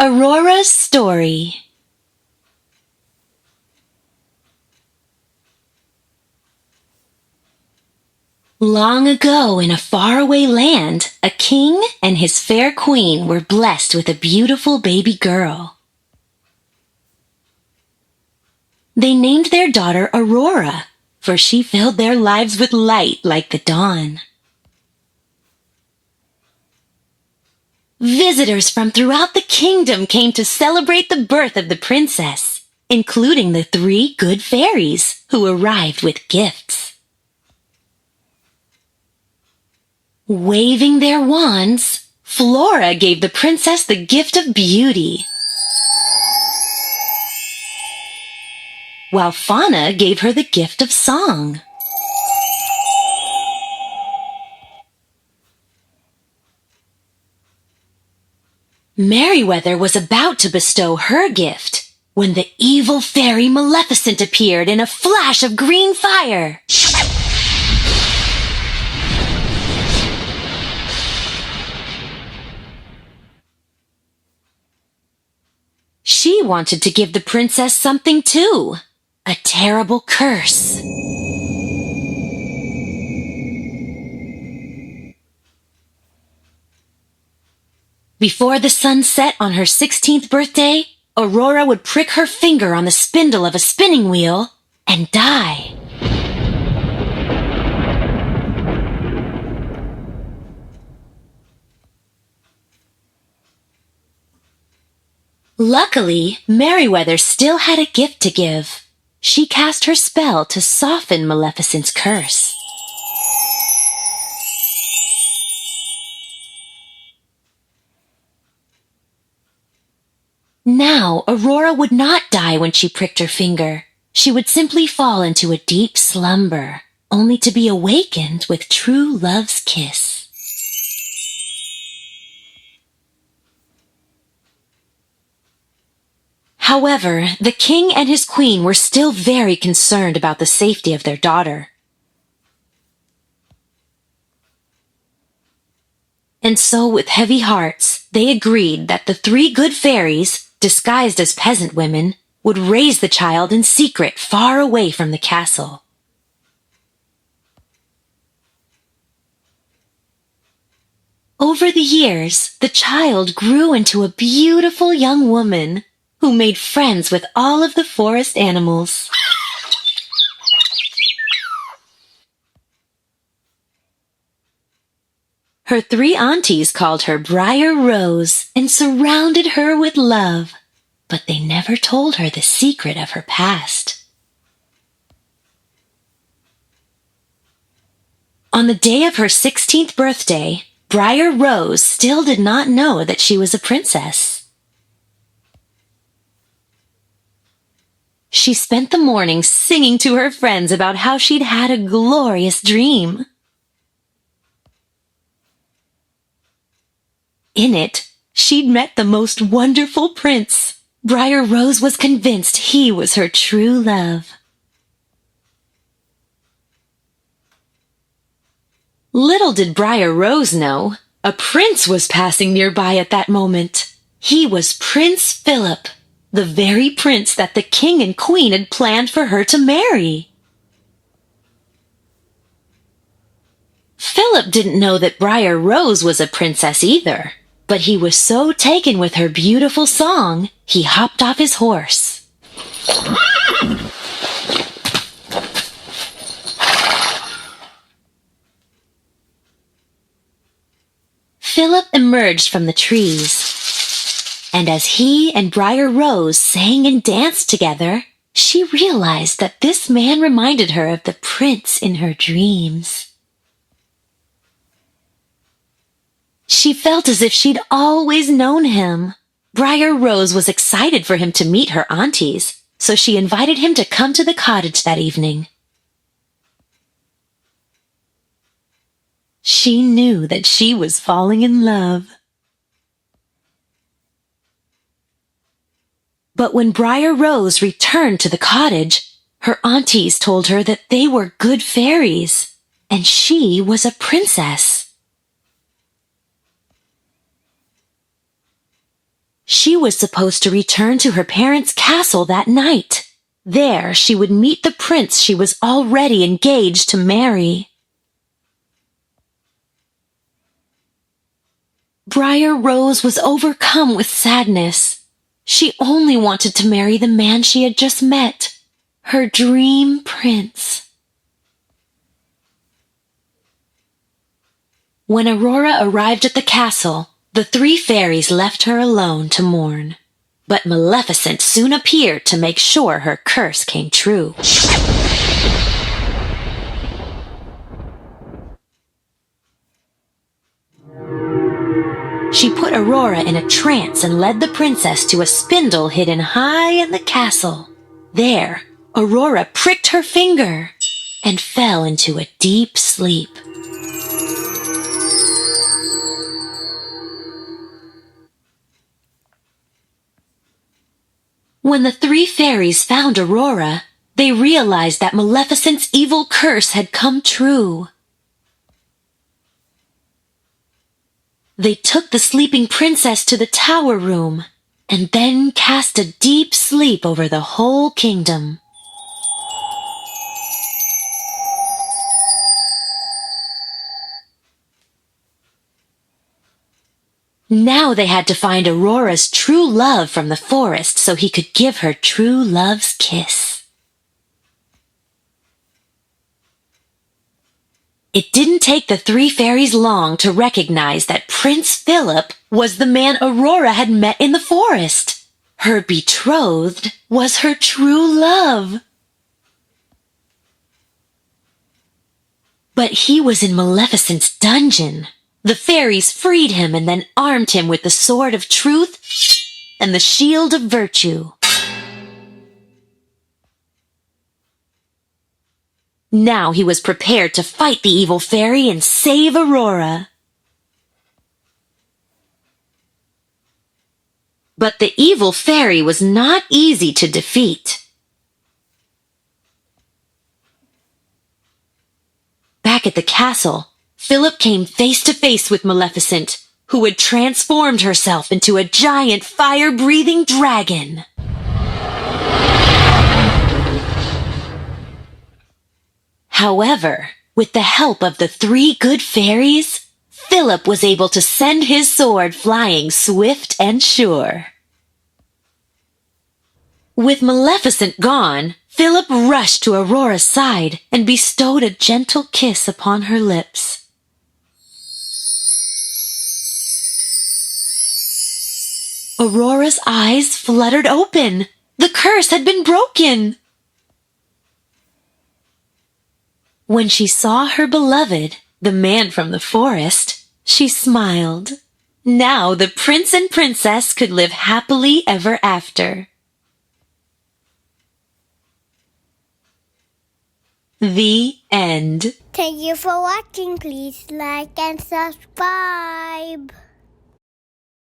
Aurora's Story. Long ago in a faraway land, a king and his fair queen were blessed with a beautiful baby girl. They named their daughter Aurora, for she filled their lives with light like the dawn. Visitors from throughout the kingdom came to celebrate the birth of the princess, including the 3 good fairies who arrived with gifts. Waving their wands, Flora gave the princess the gift of beauty, while Fauna gave her the gift of song. Merryweather was about to bestow her gift when the evil fairy Maleficent appeared in a flash of green fire. She wanted to give the princess something too, a terrible curse. Before the sun set on her 16th birthday, Aurora would prick her finger on the spindle of a spinning wheel and die. Luckily, Merryweather still had a gift to give. She cast her spell to soften Maleficent's curse. Now, Aurora would not die when she pricked her finger. She would simply fall into a deep slumber, only to be awakened with true love's kiss. However, the king and his queen were still very concerned about the safety of their daughter. And so, with heavy hearts, they agreed that the 3 good fairies, disguised as peasant women, would raise the child in secret far away from the castle. Over the years, the child grew into a beautiful young woman who made friends with all of the forest animals. Her 3 aunties called her Briar Rose and surrounded her with love, but they never told her the secret of her past. On the day of her 16th birthday, Briar Rose still did not know that she was a princess. She spent the morning singing to her friends about how she'd had a glorious dream. In it, she'd met the most wonderful prince. Briar Rose was convinced he was her true love. Little did Briar Rose know, a prince was passing nearby at that moment. He was Prince Philip, the very prince that the king and queen had planned for her to marry. Philip didn't know that Briar Rose was a princess either, but he was so taken with her beautiful song, he hopped off his horse. Philip emerged from the trees, and as he and Briar Rose sang and danced together, she realized that this man reminded her of the prince in her dreams. She felt as if she'd always known him. Briar Rose was excited for him to meet her aunties, so she invited him to come to the cottage that evening. She knew that she was falling in love. But when Briar Rose returned to the cottage, her aunties told her that they were good fairies, and she was a princess. she was supposed to return to her parents' castle that night. There, she would meet the prince she was already engaged to marry. Briar Rose was overcome with sadness. She only wanted to marry the man she had just met, her dream prince. When Aurora arrived at the castle, the three fairies left her alone to mourn. But Maleficent soon appeared to make sure her curse came true. She put Aurora in a trance and led the princess to a spindle hidden high in the castle. There, Aurora pricked her finger and fell into a deep sleep. When the three fairies found Aurora, they realized that Maleficent's evil curse had come true. They took the sleeping princess to the tower room and then cast a deep sleep over the whole kingdom. Now they had to find Aurora's true love from the forest so he could give her true love's kiss. It didn't take the three fairies long to recognize that Prince Philip was the man Aurora had met in the forest. Her betrothed was her true love. But he was in Maleficent's dungeon. The fairies freed him and then armed him with the sword of truth and the shield of virtue. Now he was prepared to fight the evil fairy and save Aurora. But the evil fairy was not easy to defeat. Back at the castle, Philip came face to face with Maleficent, who had transformed herself into a giant fire-breathing dragon. However, with the help of the three good fairies, Philip was able to send his sword flying swift and sure. With Maleficent gone, Philip rushed to Aurora's side and bestowed a gentle kiss upon her lips. Aurora's eyes fluttered open. The curse had been broken. When she saw her beloved, the man from the forest, she smiled. Now the prince and princess could live happily ever after. The end. Thank you for watching. Please like and subscribe.